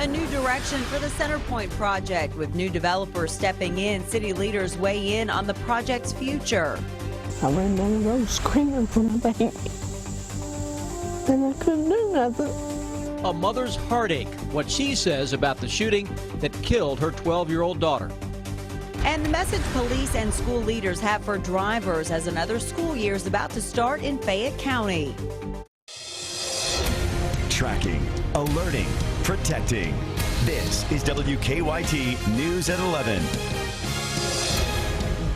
A new direction for the Centerpoint project, with new developers stepping in. City leaders weigh in on the project's future. I ran down the road screaming for my baby, and I couldn't do nothing. A mother's heartache, what she says about the shooting that killed her 12-year-old daughter. And the message police and school leaders have for drivers as another school year is about to start in Fayette County. Tracking, alerting, protecting. This is WKYT News at 11.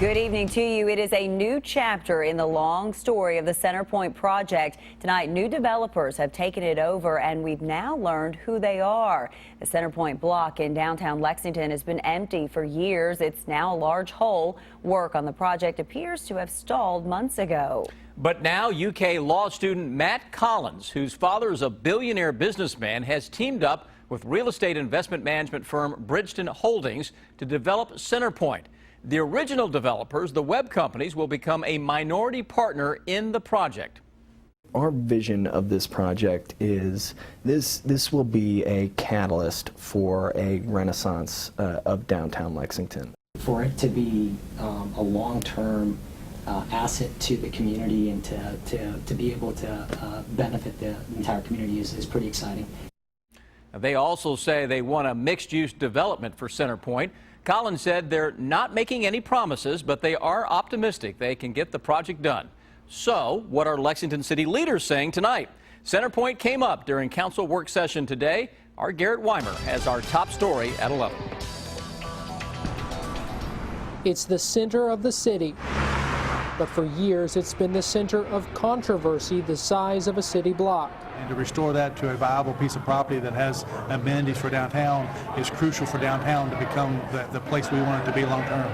Good evening to you. It is a new chapter in the long story of the Centerpoint project. Tonight, new developers have taken it over, and we've now learned who they are. The Centerpoint block in downtown Lexington has been empty for years. It's now a large hole. Work on the project appears to have stalled months ago. But now UK law student Matt Collins, whose father is a billionaire businessman, has teamed up with real estate investment management firm Bridgeton Holdings to develop Centerpoint. The original developers, the web companies, will become a minority partner in the project. Our vision of this project is this will be a catalyst for a renaissance of downtown Lexington. For it to be a long-term asset to the community and to be able to benefit the entire community is pretty exciting. They also say they want a mixed-use development for Centerpoint. Collins said they're not making any promises, but they are optimistic they can get the project done. So, what are Lexington City leaders saying tonight? Centerpoint came up during council work session today. Our Garrett Weimer has our top story at 11. It's the center of the city, but for years it's been the center of controversy the size of a city block. And to restore that to a viable piece of property that has amenities for downtown is crucial for downtown to become the place we want it to be long term.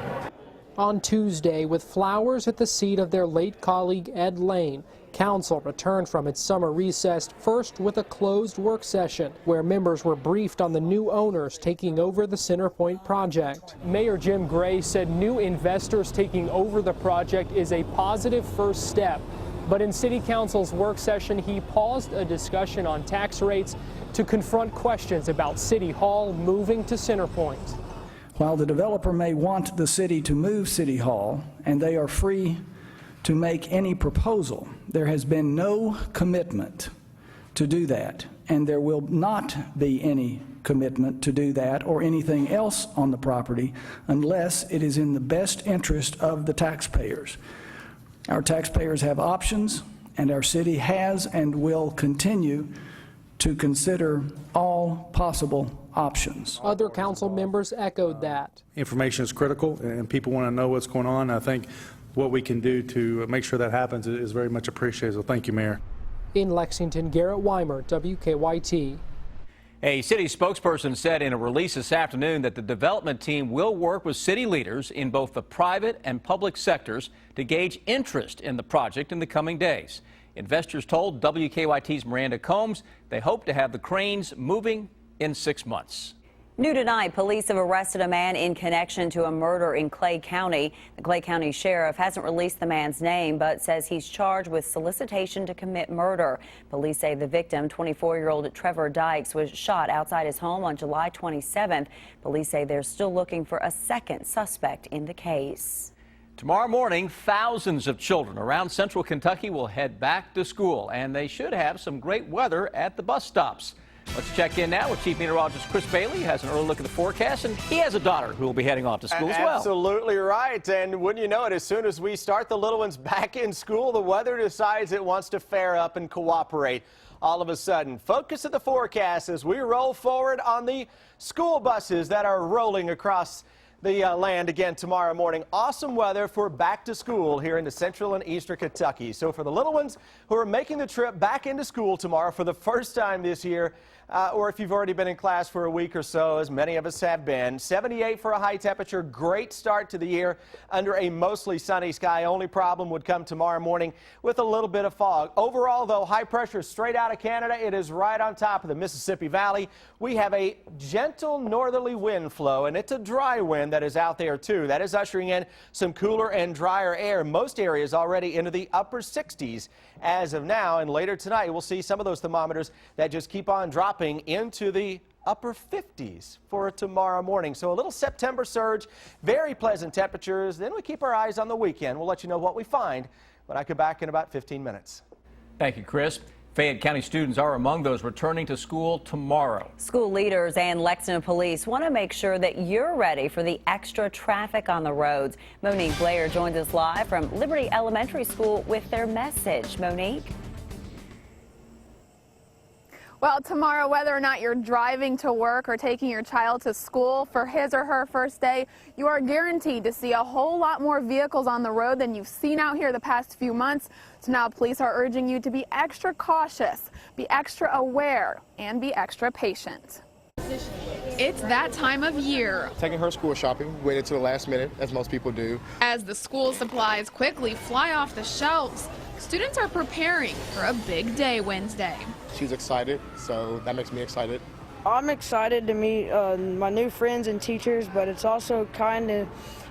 On Tuesday, with flowers at the seat of their late colleague Ed Lane, council returned from its summer recess, first with a closed work session where members were briefed on the new owners taking over the Centerpoint project. Mayor Jim Gray said new investors taking over the project is a positive first step. But in City Council's work session, he paused a discussion on tax rates to confront questions about City Hall moving to Centerpoint. While the developer may want the city to move City Hall, and they are free to make any proposal, there has been no commitment to do that, and there will not be any commitment to do that or anything else on the property unless it is in the best interest of the taxpayers. Our taxpayers have options, and our city has and will continue to consider all possible options. Other council members echoed that. Information is critical, and people want to know what's going on. I think what we can do to make sure that happens is very much appreciated. So thank you, Mayor. In Lexington, Garrett Weimer, WKYT. A city spokesperson said in a release this afternoon that the development team will work with city leaders in both the private and public sectors to gauge interest in the project in the coming days. Investors told WKYT's Miranda Combs they hope to have the cranes moving in 6 months. New tonight, police have arrested a man in connection to a murder in Clay County. The Clay County Sheriff hasn't released the man's name, but says he's charged with solicitation to commit murder. Police say the victim, 24-year-old Trevor Dykes, was shot outside his home on July 27th. Police say they're still looking for a second suspect in the case. Tomorrow morning, thousands of children around central Kentucky will head back to school, and they should have some great weather at the bus stops. Let's check in now with Chief Meteorologist Chris Bailey. He has an early look at the forecast, and he has a daughter who will be heading off to school as well. Absolutely right. And wouldn't you know it, as soon as we start the little ones back in school, the weather decides it wants to fare up and cooperate. All of a sudden, focus of the forecast as we roll forward on the school buses that are rolling across the land again tomorrow morning. Awesome weather for back to school here in the central and eastern Kentucky. So for the little ones who are making the trip back into school tomorrow for the first time this year, or if you've already been in class for a week or so, as many of us have been, 78 for a high temperature, great start to the year under a mostly sunny sky. Only problem would come tomorrow morning with a little bit of fog. Overall, though, high pressure straight out of Canada. It is right on top of the Mississippi Valley. We have a gentle northerly wind flow, and it's a dry wind that is out there too. That is ushering in some cooler and drier air. Most areas already into the upper 60s as of now, and later tonight we'll see some of those thermometers that just keep on dropping into the upper 50s for tomorrow morning. So a little September surge, very pleasant temperatures. Then we keep our eyes on the weekend. We'll let you know what we find when I come back in about 15 minutes. Thank you, Chris. Fayette County students are among those returning to school tomorrow. School leaders and Lexington police want to make sure that you're ready for the extra traffic on the roads. Monique Blair joins us live from Liberty Elementary School with their message. Monique? Well, tomorrow, whether or not you're driving to work or taking your child to school for his or her first day, you are guaranteed to see a whole lot more vehicles on the road than you've seen out here the past few months. So now police are urging you to be extra cautious, be extra aware, and be extra patient. It's that time of year. Taking her school shopping, waited to the last minute, as most people do. As the school supplies quickly fly off the shelves, students are preparing for a big day Wednesday. She's excited, so that makes me excited. I'm excited to meet my new friends and teachers, but it's also kind of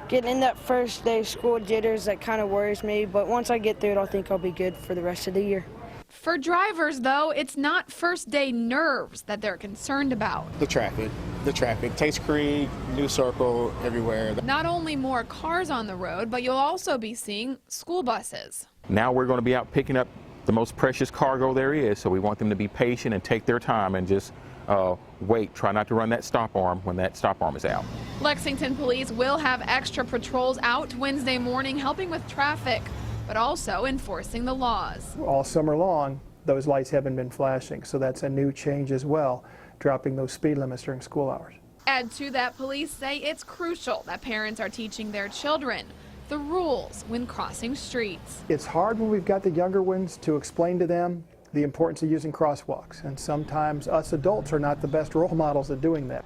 getting in that first day school jitters that kind of worries me. But once I get through it, I think I'll be good for the rest of the year. For drivers, though, it's not first day nerves that they're concerned about. The traffic, Taste Creek, New Circle, everywhere. Not only more cars on the road, but you'll also be seeing school buses. Now we're going to be out picking up the most precious cargo there is, so we want them to be patient and take their time and just wait. Try not to run that stop arm when that stop arm is out. Lexington police will have extra patrols out Wednesday morning helping with traffic, but also enforcing the laws. All summer long, those lights haven't been flashing, so that's a new change as well, dropping those speed limits during school hours. Add to that, police say it's crucial that parents are teaching their children the rules when crossing streets. It's hard when we've got the younger ones to explain to them the importance of using crosswalks, and sometimes us adults are not the best role models at doing that.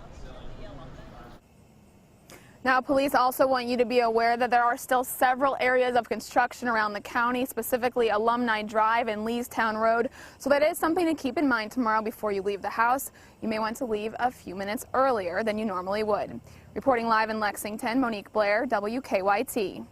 Now, police also want you to be aware that there are still several areas of construction around the county, specifically Alumni Drive and Leestown Road. So that is something to keep in mind tomorrow before you leave the house. You may want to leave a few minutes earlier than you normally would. Reporting live in Lexington, Monique Blair, WKYT.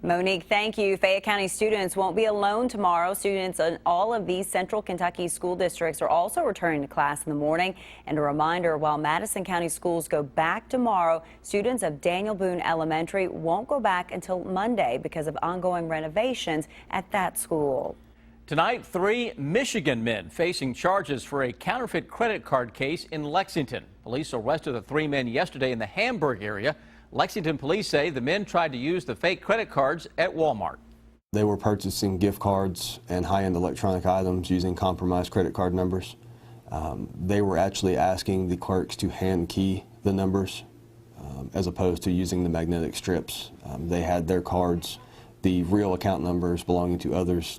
Monique, thank you. Fayette County students won't be alone tomorrow. Students in all of these central Kentucky school districts are also returning to class in the morning. And a reminder, while Madison County schools go back tomorrow, students of Daniel Boone Elementary won't go back until Monday because of ongoing renovations at that school. Tonight, 3 Michigan men facing charges for a counterfeit credit card case in Lexington. Police arrested the 3 men yesterday in the Hamburg area. Lexington police say the men tried to use the fake credit cards at Walmart. They were purchasing gift cards and high-end electronic items using compromised credit card numbers. They were actually asking the clerks to hand key the numbers as opposed to using the magnetic strips. They had their cards, the real account numbers belonging to others.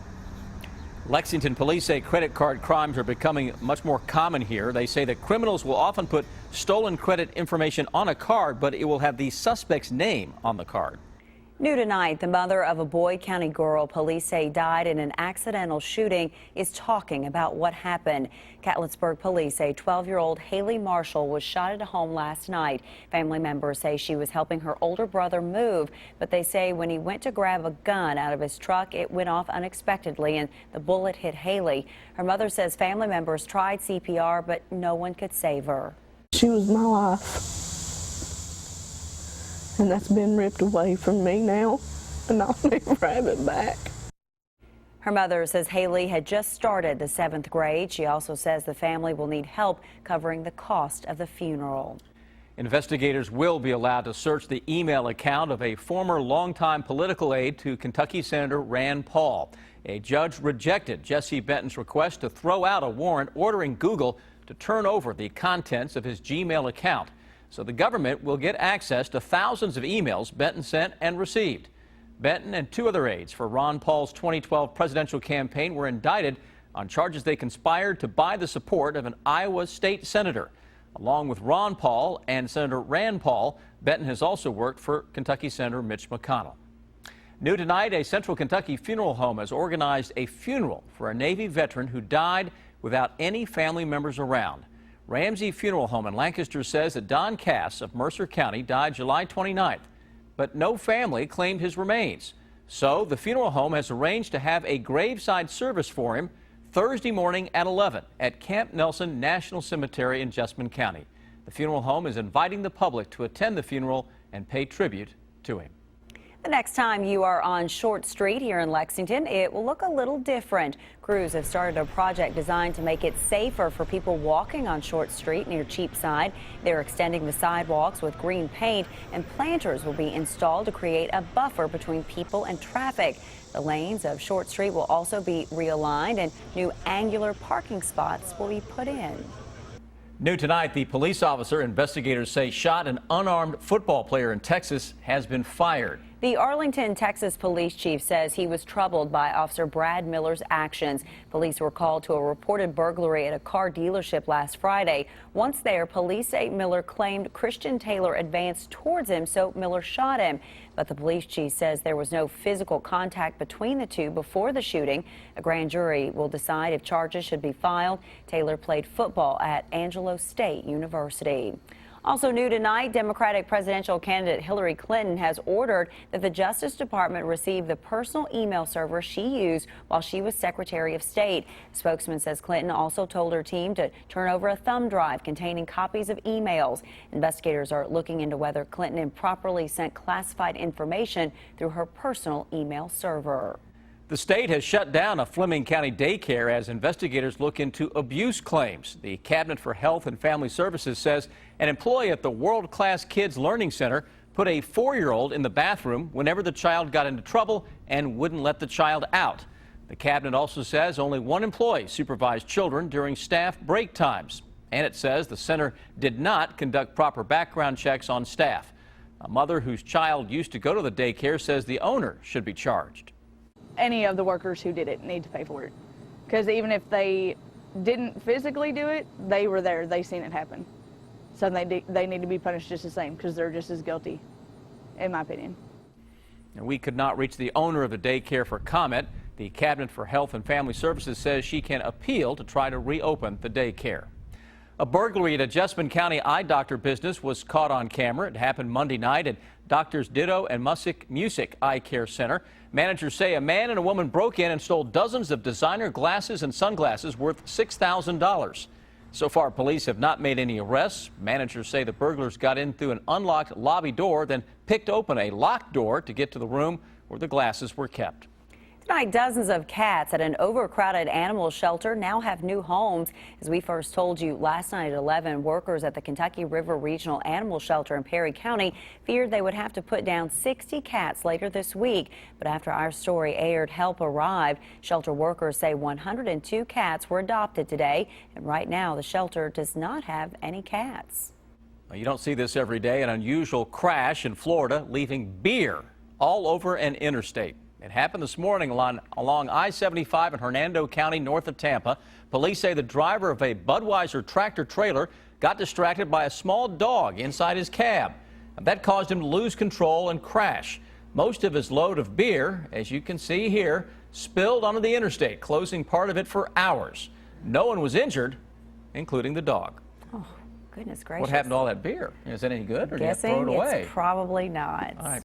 Lexington police say credit card crimes are becoming much more common here. They say that criminals will often put stolen credit information on a card, but it will have the suspect's name on the card. New tonight, the mother of a Boyd County girl police say died in an accidental shooting is talking about what happened. Catlettsburg police say 12-year-old Haley Marshall was shot at home last night. Family members say she was helping her older brother move, but they say when he went to grab a gun out of his truck, it went off unexpectedly and the bullet hit Haley. Her mother says family members tried CPR, but no one could save her. She was my life. And that's been ripped away from me now, and I'll never have it back. Her mother says Haley had just started the 7th grade. She also says the family will need help covering the cost of the funeral. Investigators will be allowed to search the email account of a former longtime political aide to Kentucky Senator Rand Paul. A judge rejected Jesse Benton's request to throw out a warrant ordering Google to turn over the contents of his Gmail account. So the government will get access to thousands of emails Benton sent and received. Benton and 2 other aides for Ron Paul's 2012 presidential campaign were indicted on charges they conspired to buy the support of an Iowa state senator. Along with Ron Paul and Senator Rand Paul, Benton has also worked for Kentucky Senator Mitch McConnell. New tonight, a Central Kentucky funeral home has organized a funeral for a Navy veteran who died without any family members around. Ramsey Funeral Home in Lancaster says that Don Cass of Mercer County died July 29th, but no family claimed his remains. So the funeral home has arranged to have a graveside service for him Thursday morning at 11 at Camp Nelson National Cemetery in Jessamine County. The funeral home is inviting the public to attend the funeral and pay tribute to him. The next time you are on Short Street here in Lexington, it will look a little different. Crews have started a project designed to make it safer for people walking on Short Street near Cheapside. They're extending the sidewalks with green paint, and planters will be installed to create a buffer between people and traffic. The lanes of Short Street will also be realigned, and new angular parking spots will be put in. New tonight, the police officer investigators say shot an unarmed football player in Texas has been fired. The Arlington, Texas police chief says he was troubled by Officer Brad Miller's actions. Police were called to a reported burglary at a car dealership last Friday. Once there, police say Miller claimed Christian Taylor advanced towards him, so Miller shot him. But the police chief says there was no physical contact between the two before the shooting. A grand jury will decide if charges should be filed. Taylor played football at Angelo State University. Also new tonight, Democratic presidential candidate Hillary Clinton has ordered that the Justice Department receive the personal email server she used while she was Secretary of State. A spokesman says Clinton also told her team to turn over a thumb drive containing copies of emails. Investigators are looking into whether Clinton improperly sent classified information through her personal email server. The state has shut down a Fleming County daycare as investigators look into abuse claims. The Cabinet for Health and Family Services says an employee at the World Class Kids Learning Center put a 4-year-old in the bathroom whenever the child got into trouble and wouldn't let the child out. The Cabinet also says only one employee supervised children during staff break times. And it says the center did not conduct proper background checks on staff. A mother whose child used to go to the daycare says the owner should be charged. Any of the workers who did it need to pay for it, because even if they didn't physically do it, they were there, they seen it happen, so they need to be punished just the same, because they're just as guilty, in my opinion. And we could not reach the owner of the daycare for comment. The Cabinet for Health and Family Services says she can appeal to try to reopen the daycare. A burglary at a Jessamine County eye doctor business was caught on camera. It happened Monday night at Doctors Ditto and Music Eye Care Center. Managers say a man and a woman broke in and stole dozens of designer glasses and sunglasses worth $6,000. So far, police have not made any arrests. Managers say the burglars got in through an unlocked lobby door, then picked open a locked door to get to the room where the glasses were kept. Tonight, dozens of cats at an overcrowded animal shelter now have new homes. As we first told you last night at 11, workers at the Kentucky River Regional Animal Shelter in Perry County feared they would have to put down 60 cats later this week. But after our story aired, help arrived. Shelter workers say 102 cats were adopted today, and right now the shelter does not have any cats. You don't see this every day. An unusual crash in Florida, leaving beer all over an interstate. It happened this morning along I-75 in Hernando County, north of Tampa. Police say the driver of a Budweiser tractor trailer got distracted by a small dog inside his cab. That caused him to lose control and crash. Most of his load of beer, as you can see here, spilled onto the interstate, closing part of it for hours. No one was injured, including the dog. Oh, goodness gracious. What happened to all that beer? Is it any good, or did you throw it away? It's probably not. All right.